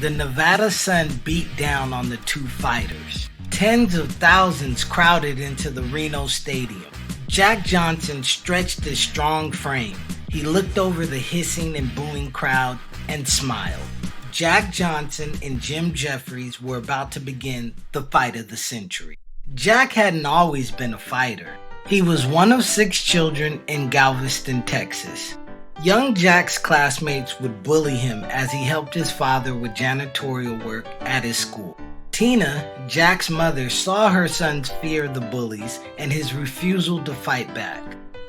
The Nevada sun beat down on the two fighters. Tens of thousands crowded into the Reno Stadium. Jack Johnson stretched his strong frame. He looked over the hissing and booing crowd and smiled. Jack Johnson and Jim Geoffrey were about to begin the fight of the century. Jack hadn't always been a fighter. He was one of 6 children in Galveston, Texas. Young Jack's classmates would bully him as he helped his father with janitorial work at his school. Tina, Jack's mother, saw her son's fear of the bullies and his refusal to fight back.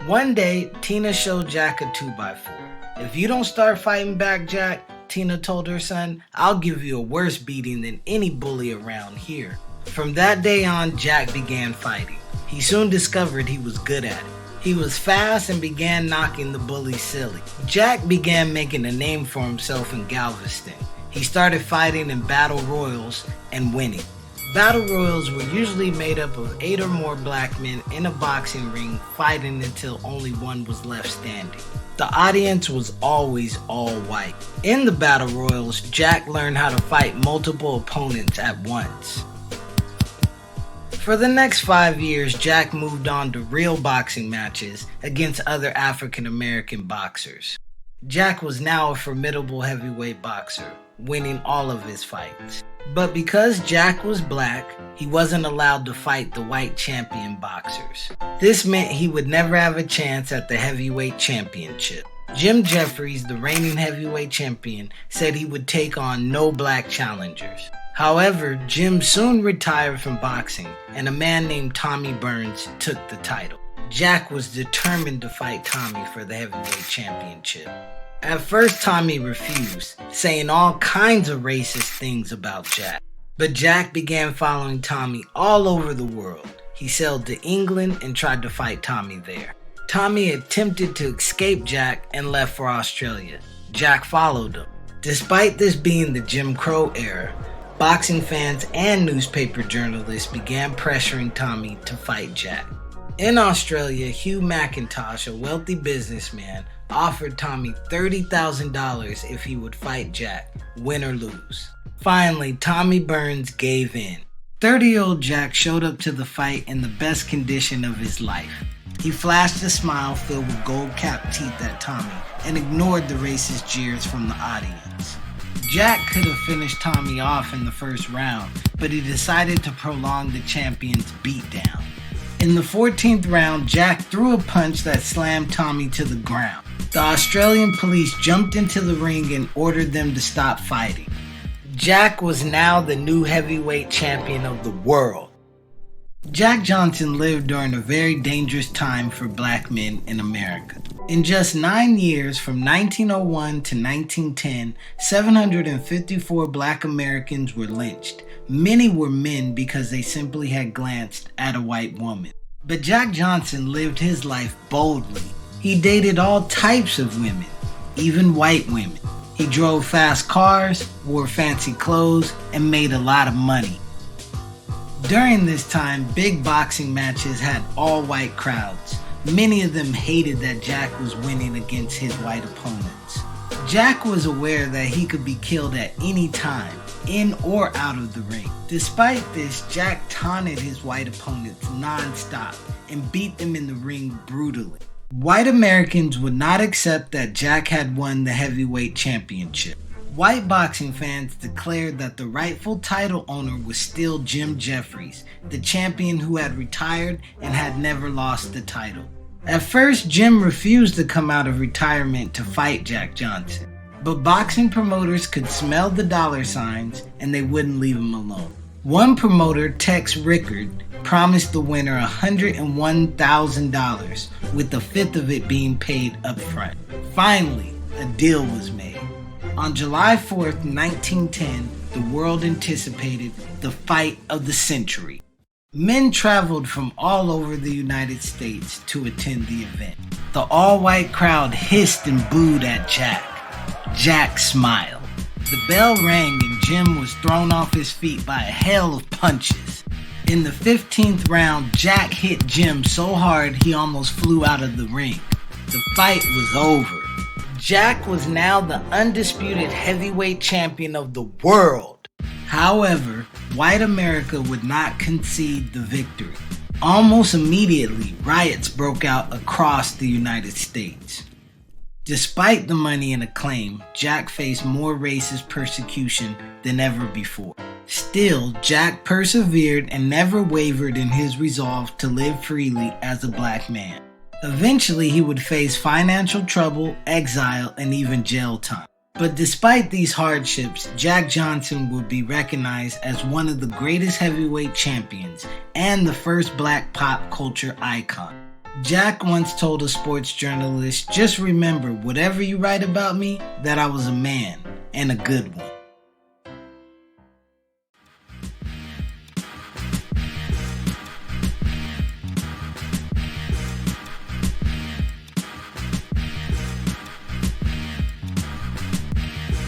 One day, Tina showed Jack a 2x4. "If you don't start fighting back, Jack," Tina told her son, "I'll give you a worse beating than any bully around here." From that day on, Jack began fighting. He soon discovered he was good at it. He was fast and began knocking the bullies silly. Jack began making a name for himself in Galveston. He started fighting in battle royals and winning. Battle royals were usually made up of 8 or more black men in a boxing ring fighting until only one was left standing. The audience was always all white. In the battle royals, Jack learned how to fight multiple opponents at once. For the next 5 years, Jack moved on to real boxing matches against other African American boxers. Jack was now a formidable heavyweight boxer, winning all of his fights. But because Jack was black, he wasn't allowed to fight the white champion boxers. This meant he would never have a chance at the heavyweight championship. Jim Geoffrey, the reigning heavyweight champion, said he would take on no black challengers. However, Jim soon retired from boxing, and a man named Tommy Burns took the title. Jack was determined to fight Tommy for the heavyweight championship. At first, Tommy refused, saying all kinds of racist things about Jack. But Jack began following Tommy all over the world. He sailed to England and tried to fight Tommy there. Tommy attempted to escape Jack and left for Australia. Jack followed him. Despite this being the Jim Crow era, boxing fans and newspaper journalists began pressuring Tommy to fight Jack. In Australia, Hugh McIntosh, a wealthy businessman, offered Tommy $30,000 if he would fight Jack, win or lose. Finally, Tommy Burns gave in. 30-year-old Jack showed up to the fight in the best condition of his life. He flashed a smile filled with gold-capped teeth at Tommy and ignored the racist jeers from the audience. Jack could have finished Tommy off in the first round, but he decided to prolong the champion's beatdown. In the 14th round, Jack threw a punch that slammed Tommy to the ground. The Australian police jumped into the ring and ordered them to stop fighting. Jack was now the new heavyweight champion of the world. Jack Johnson lived during a very dangerous time for black men in America. In just 9 years, from 1901 to 1910, 754 black Americans were lynched. Many were men because they simply had glanced at a white woman. But Jack Johnson lived his life boldly. He dated all types of women, even white women. He drove fast cars, wore fancy clothes, and made a lot of money. During this time, big boxing matches had all-white crowds. Many of them hated that Jack was winning against his white opponents. Jack was aware that he could be killed at any time, in or out of the ring. Despite this, Jack taunted his white opponents non-stop and beat them in the ring brutally. White Americans would not accept that Jack had won the heavyweight championship. White boxing fans declared that the rightful title owner was still Jim Geoffrey, the champion who had retired and had never lost the title. At first, Jim refused to come out of retirement to fight Jack Johnson, but boxing promoters could smell the dollar signs and they wouldn't leave him alone. One promoter, Tex Rickard, promised the winner $101,000, with a fifth of it being paid up front. Finally, a deal was made. On July 4th, 1910, the world anticipated the fight of the century. Men traveled from all over the United States to attend the event. The all-white crowd hissed and booed at Jack. Jack smiled. The bell rang and Jim was thrown off his feet by a hail of punches. In the 15th round, Jack hit Jim so hard he almost flew out of the ring. The fight was over. Jack was now the undisputed heavyweight champion of the world. However, white America would not concede the victory. Almost immediately, riots broke out across the United States. Despite the money and acclaim, Jack faced more racist persecution than ever before. Still, Jack persevered and never wavered in his resolve to live freely as a black man. Eventually, he would face financial trouble, exile, and even jail time. But despite these hardships, Jack Johnson would be recognized as one of the greatest heavyweight champions and the first black pop culture icon. Jack once told a sports journalist, "Just remember, whatever you write about me, that I was a man, and a good one."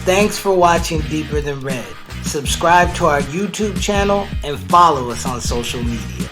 Thanks for watching Deeper Than Red. Subscribe to our YouTube channel and follow us on social media.